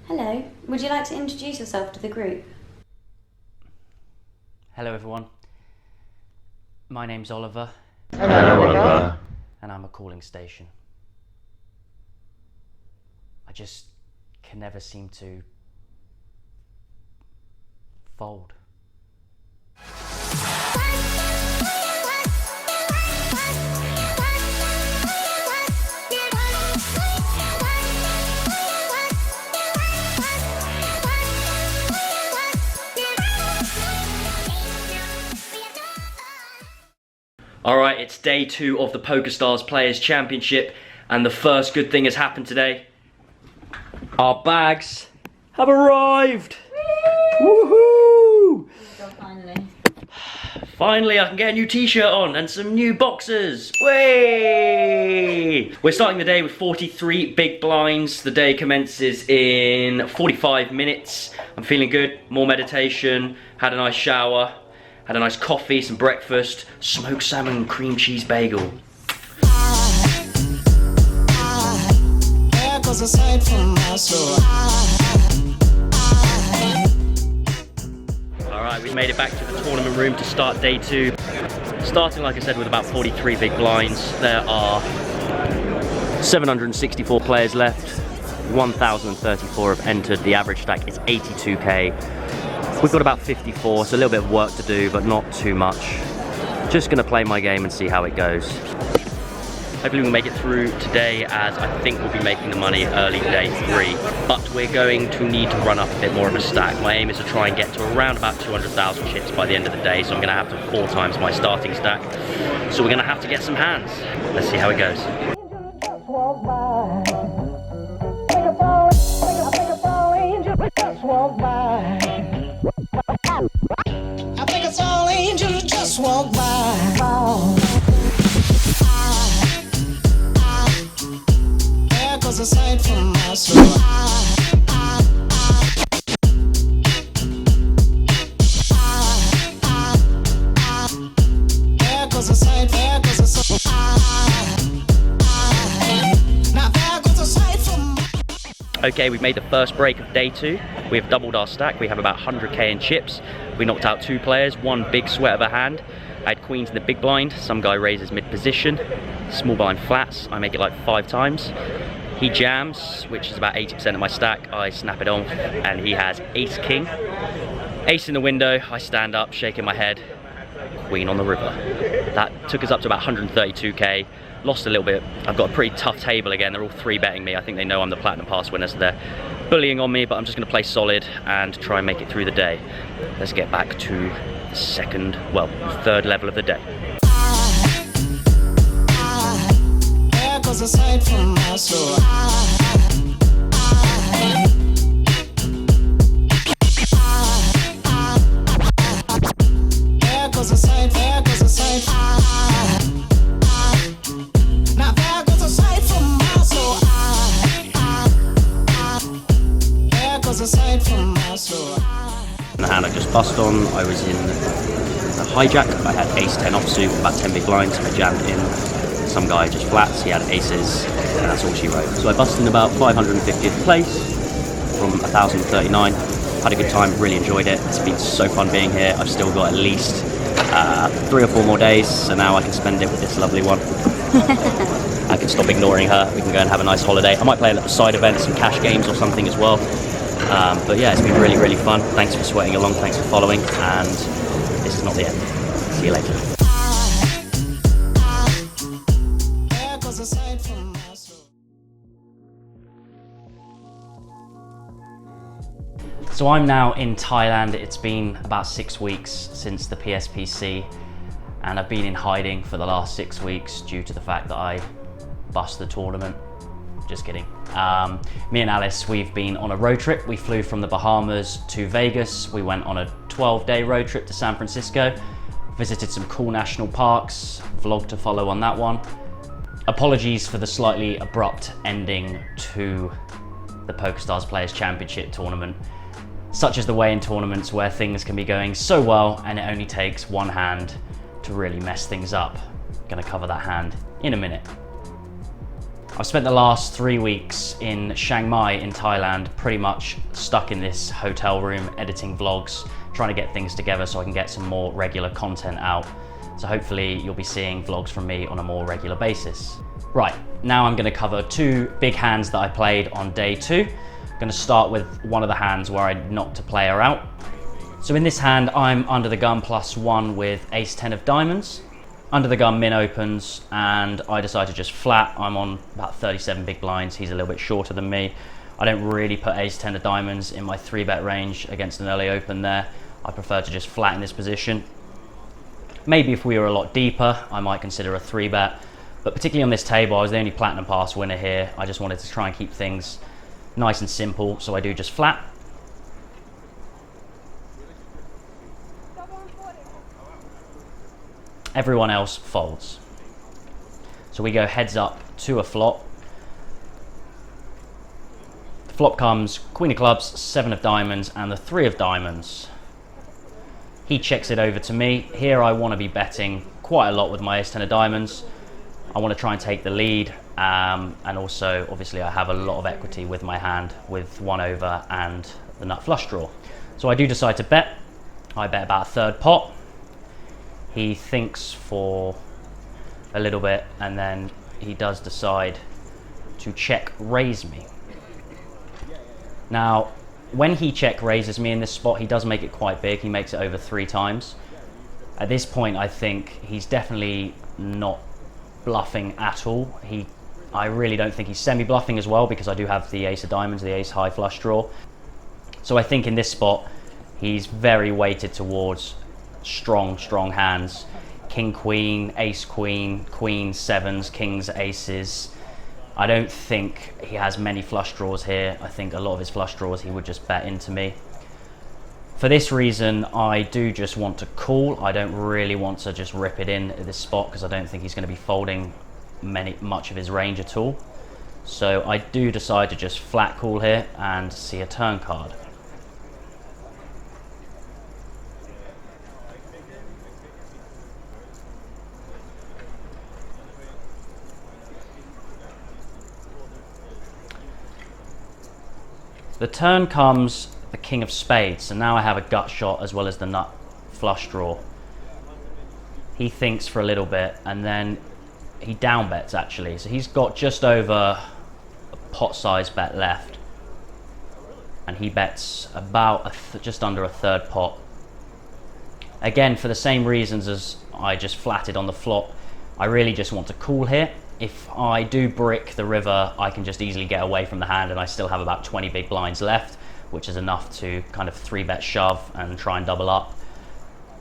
Hello, would you like to introduce yourself to the group? Hello everyone, my name's Oliver. Hello, Oliver. And I'm a calling station. I just can never seem to fold. Alright, it's day 2 of the PokerStars Players Championship, and the first good thing has happened today. Our bags have arrived! Woohoo! Finally. Finally, I can get a new t-shirt on and some new boxers. Way! We're starting the day with 43 big blinds. The day commences in 45 minutes. I'm feeling good, more meditation, had a nice shower. Had a nice coffee, some breakfast, smoked salmon, cream cheese bagel. Alright, we've made it back to the tournament room to start day 2. Starting, like I said, with about 43 big blinds. There are 764 players left. 1,034 have entered. The average stack is 82k. We've got about 54, so a little bit of work to do, but not too much. Just gonna play my game and see how it goes. Hopefully we'll make it through today, as I think we'll be making the money early day 3. But we're going to need to run up a bit more of a stack. My aim is to try and get to around about 200,000 chips by the end of the day, so I'm gonna have to 4 times my starting stack. So we're gonna have to get some hands. Let's see how it goes. I think it's all angels just walk by. There goes a sight from my soul. There goes a sight, there goes a soul. Now there goes a sight from my... Okay, we've made the first break of day 2. We've doubled our stack. We have about 100k in chips. We knocked out 2 players, one big sweat of a hand. I had queens in the big blind. Some guy raises mid position. Small blind flats. I make it like 5 times. He jams, which is about 80% of my stack. I snap it on, and he has ace king. Ace in the window. I stand up, shaking my head. Queen on the river. That took us up to about 132k. Lost a little bit. I've got a pretty tough table again. They're all 3-betting me. I think they know I'm the platinum pass winner, so they're bullying on me, but I'm just going to play solid and try and make it through the day. Let's get back to the third level of the day. There goes a sight from my soul. There goes a sight, there goes a sight. Now there goes a sight from my soul. There goes a sight from my soul. The hand I just bust on, I was in a hijack. I had ace-10 offsuit, about 10 big blinds. I jammed in. Some guy just flats, he had aces, and that's all she wrote. So I busted in about 550th place from 1,039. Had a good time, really enjoyed it. It's been so fun being here. I've still got at least 3 or 4 more days, so now I can spend it with this lovely one. I can stop ignoring her. We can go and have a nice holiday. I might play a little side event, some cash games or something as well. But yeah, it's been really, really fun. Thanks for sweating along, thanks for following, and this is not the end. See you later. There goes a sight from my soul. So I'm now in Thailand. It's been about 6 weeks since the PSPC, and I've been in hiding for the last 6 weeks due to the fact that I bust the tournament. Just kidding. Me and Alice, we've been on a road trip. We flew from the Bahamas to Vegas. We went on a 12-day road trip to San Francisco, visited some cool national parks, vlog to follow on that one. Apologies for the slightly abrupt ending to the PokerStars Players Championship tournament. Such is the way in tournaments where things can be going so well and it only takes one hand to really mess things up. Gonna cover that hand in a minute. I've spent the last 3 weeks in Chiang Mai in Thailand, pretty much stuck in this hotel room, editing vlogs, trying to get things together so I can get some more regular content out. So hopefully you'll be seeing vlogs from me on a more regular basis. Right, now I'm gonna cover 2 big hands that I played on day 2. I'm gonna start with one of the hands where I knocked a player out. So in this hand, I'm under the gun +1 with ace-10 of diamonds. Under the gun min opens and I decide to just flat. I'm on about 37 big blinds. He's a little bit shorter than me. I don't really put ace-10 of diamonds in my 3-bet range against an early open there. I prefer to just flat in this position. Maybe if we were a lot deeper, I might consider a 3-bet. But particularly on this table, I was the only platinum pass winner here. I just wanted to try and keep things nice and simple, so I do just flat. Everyone else folds. So we go heads up to a flop. The flop comes queen of clubs, 7 of diamonds, and the 3 of diamonds. He checks it over to me. Here I want to be betting quite a lot with my ace-10 of diamonds. I want to try and take the lead, and also obviously I have a lot of equity with my hand with 1 over and the nut flush draw. So I do decide to bet. I bet about a 1/3 pot. He thinks for a little bit and then he does decide to check raise me. Now, when he check raises me in this spot, he does make it quite big. He makes it over 3 times. At this point, I think he's definitely not bluffing at all. I really don't think he's semi-bluffing as well, because I do have the ace of diamonds, the ace high flush draw. So I think in this spot, he's very weighted towards strong hands. King, queen, ace, queen, queen, 7s, kings, aces. I don't think he has many flush draws here. I think a lot of his flush draws he would just bet into me. For this reason, I do just want to call. I don't really want to just rip it in at this spot because I don't think he's going to be folding much of his range at all. So I do decide to just flat call here and see a turn card. The turn comes the king of spades, so now I have a gut shot as well as the nut flush draw. He thinks for a little bit and then he down bets actually. So he's got just over a pot size bet left. And he bets about just under a 1/3 pot. Again, for the same reasons as I just flatted on the flop, I really just want to call here. If I do brick the river, I can just easily get away from the hand and I still have about 20 big blinds left, which is enough to kind of 3-bet shove and try and double up.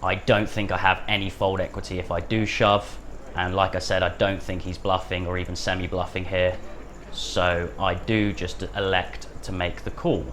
I don't think I have any fold equity if I do shove. And like I said, I don't think he's bluffing or even semi-bluffing here. So I do just elect to make the call.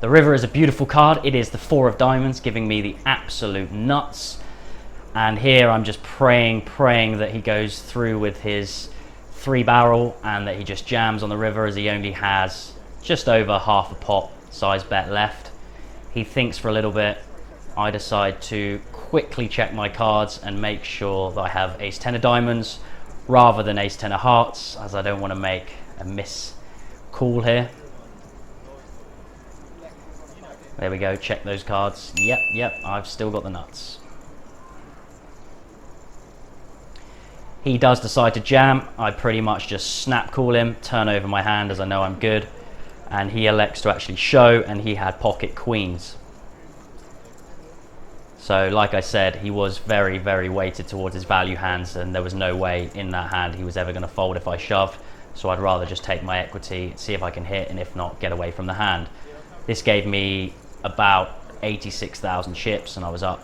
The river is a beautiful card. It is the 4 of diamonds, giving me the absolute nuts. And here I'm just praying that he goes through with his 3-barrel and that he just jams on the river, as he only has just over half a pot size bet left. He thinks for a little bit. I decide to quickly check my cards and make sure that I have ace-10 of diamonds rather than ace-10 of hearts, as I don't want to make a miss call here. There we go, check those cards. Yep, I've still got the nuts. He does decide to jam. I pretty much just snap call him, turn over my hand as I know I'm good, and he elects to actually show, and he had pocket queens. So like I said, he was very weighted towards his value hands, and there was no way in that hand he was ever going to fold if I shoved. So I'd rather just take my equity, see if I can hit, and if not, get away from the hand. This gave me about 86,000 chips and I was up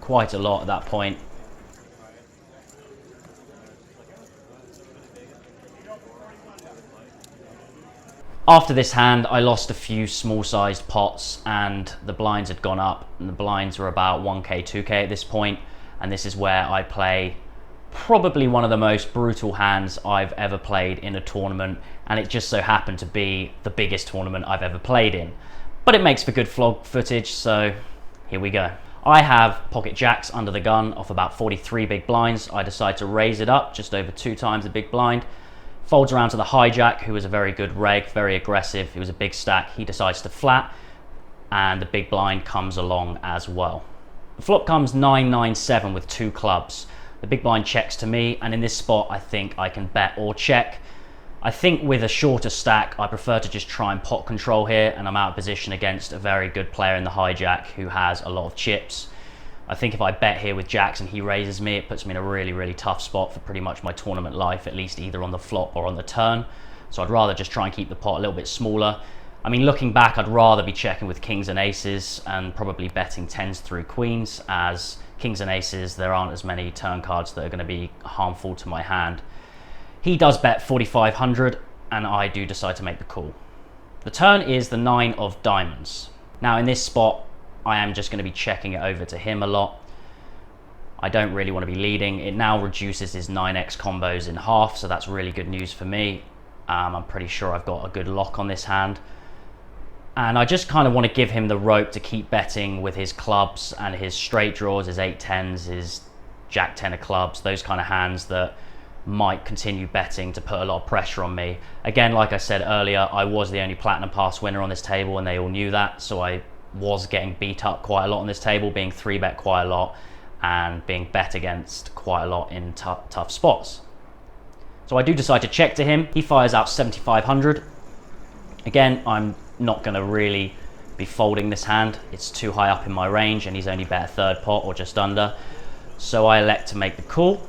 quite a lot at that point. After this hand, I lost a few small-sized pots and the blinds had gone up, and the blinds were about 1k, 2k at this point, and this is where I play probably one of the most brutal hands I've ever played in a tournament, and it just so happened to be the biggest tournament I've ever played in. But it makes for good vlog footage, so here we go. I have pocket jacks under the gun off about 43 big blinds. I decide to raise it up just over 2 times the big blind. Folds around to the hijack, who was a very good reg, very aggressive. It was a big stack. He decides to flat, and the big blind comes along as well. The flop comes 9-9-7 with 2 clubs. The big blind checks to me, and in this spot, I think I can bet or check. I think with a shorter stack, I prefer to just try and pot control here, and I'm out of position against a very good player in the hijack who has a lot of chips. I think if I bet here with jacks and he raises me, it puts me in a really, really tough spot for pretty much my tournament life, at least either on the flop or on the turn. So I'd rather just try and keep the pot a little bit smaller. I mean, looking back, I'd rather be checking with kings and aces and probably betting 10s through queens, as kings and aces, there aren't as many turn cards that are going to be harmful to my hand. He does bet 4,500 and I do decide to make the call. The turn is the 9 of diamonds. Now in this spot, I am just going to be checking it over to him a lot. I don't really want to be leading. It now reduces his 9x combos in half, so that's really good news for me. I'm pretty sure I've got a good lock on this hand. And I just kind of want to give him the rope to keep betting with his clubs and his straight draws, his 8-10s, his jack 10 of clubs, those kind of hands that might continue betting to put a lot of pressure on me. Again, like I said earlier, I was the only platinum pass winner on this table and they all knew that, so I was getting beat up quite a lot on this table, being 3-bet quite a lot and being bet against quite a lot in tough spots. So I do decide to check to him. He fires out 7,500. Again, I'm not going to really be folding this hand. It's too high up in my range and he's only bet a third pot or just under. So I elect to make the call.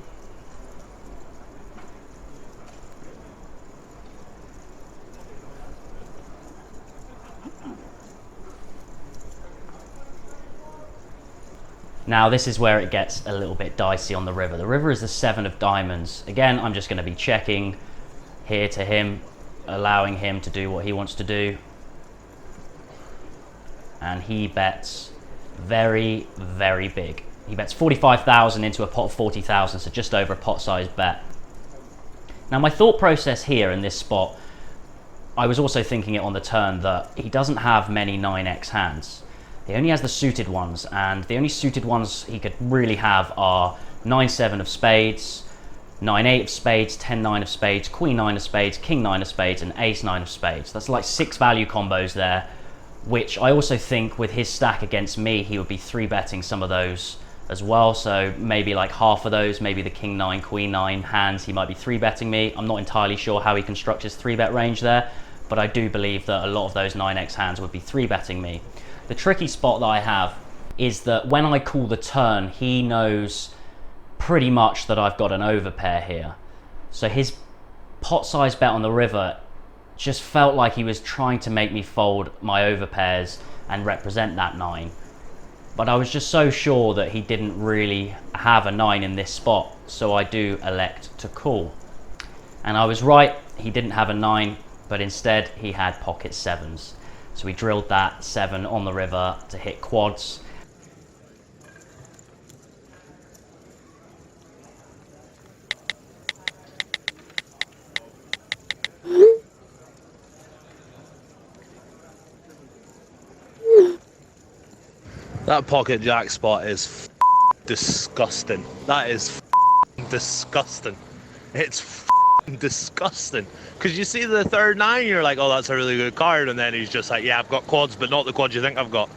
Now this is where it gets a little bit dicey on the river. The river is the 7 of diamonds. Again, I'm just going to be checking here to him, allowing him to do what he wants to do. And he bets very, very big. He bets 45,000 into a pot of 40,000, so just over a pot size bet. Now my thought process here in this spot, I was also thinking it on the turn that he doesn't have many 9x hands. He only has the suited ones, and the only suited ones he could really have are 9-7 of spades, 9-8 of spades, 10-9 of spades, queen-9 of spades, king-9 of spades, and ace-9 of spades. That's like 6 value combos there, which I also think with his stack against me, he would be 3-betting some of those as well. So maybe like half of those, maybe the king-9, queen-9 hands, he might be 3-betting me. I'm not entirely sure how he constructs his 3-bet range there, but I do believe that a lot of those 9x hands would be 3-betting me. The tricky spot that I have is that when I call the turn, he knows pretty much that I've got an overpair here. So his pot size bet on the river just felt like he was trying to make me fold my overpairs and represent that 9. But I was just so sure that he didn't really have a 9 in this spot, so I do elect to call. And I was right, he didn't have a 9, but instead he had pocket 7s. So we drilled that 7 on the river to hit quads. That pocket jack spot is disgusting. That is disgusting. It's disgusting. Because you see the third 9, you're like, oh, that's a really good card, and then he's just like, yeah, I've got quads, but not the quads you think I've got.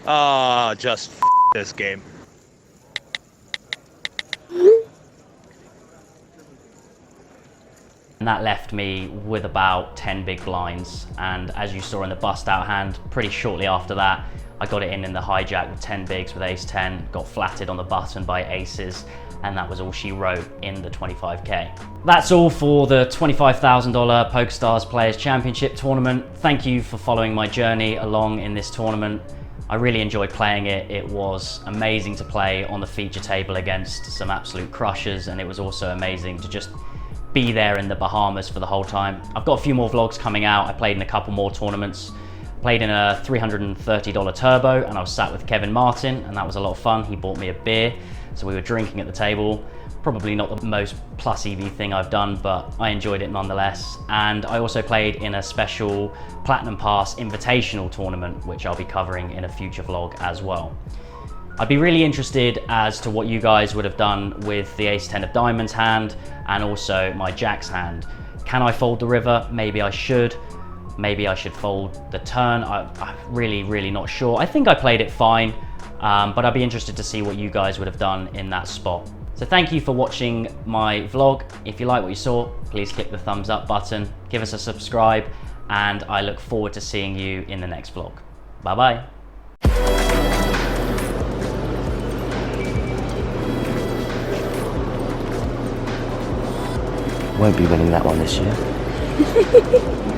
Ah, just this game. And that left me with about 10 big blinds, and as you saw in the bust out hand, pretty shortly after that, I got it in the hijack with 10 bigs with ace 10, got flatted on the button by aces, and that was all she wrote in the 25k. That's all for the $25,000 PokerStars Players Championship tournament. Thank you for following my journey along in this tournament. I really enjoyed playing it. It was amazing to play on the feature table against some absolute crushers, and it was also amazing to just be there in the Bahamas for the whole time. I've got a few more vlogs coming out. I played in a couple more tournaments. Played in a $330 turbo, and I was sat with Kevin Martin, and that was a lot of fun. He bought me a beer, so we were drinking at the table. Probably not the most plus EV thing I've done, but I enjoyed it nonetheless. And I also played in a special Platinum Pass Invitational tournament, which I'll be covering in a future vlog as well. I'd be really interested as to what you guys would have done with the Ace-10 of Diamonds hand, and also my Jacks hand. Can I fold the river? Maybe I should. Maybe I should fold the turn. I'm really not sure. I think I played it fine, but I'd be interested to see what you guys would have done in that spot. So thank you for watching my vlog. If you like what you saw, please click the thumbs up button, give us a subscribe, and I look forward to seeing you in the next vlog. Bye bye. Won't be winning that one this year.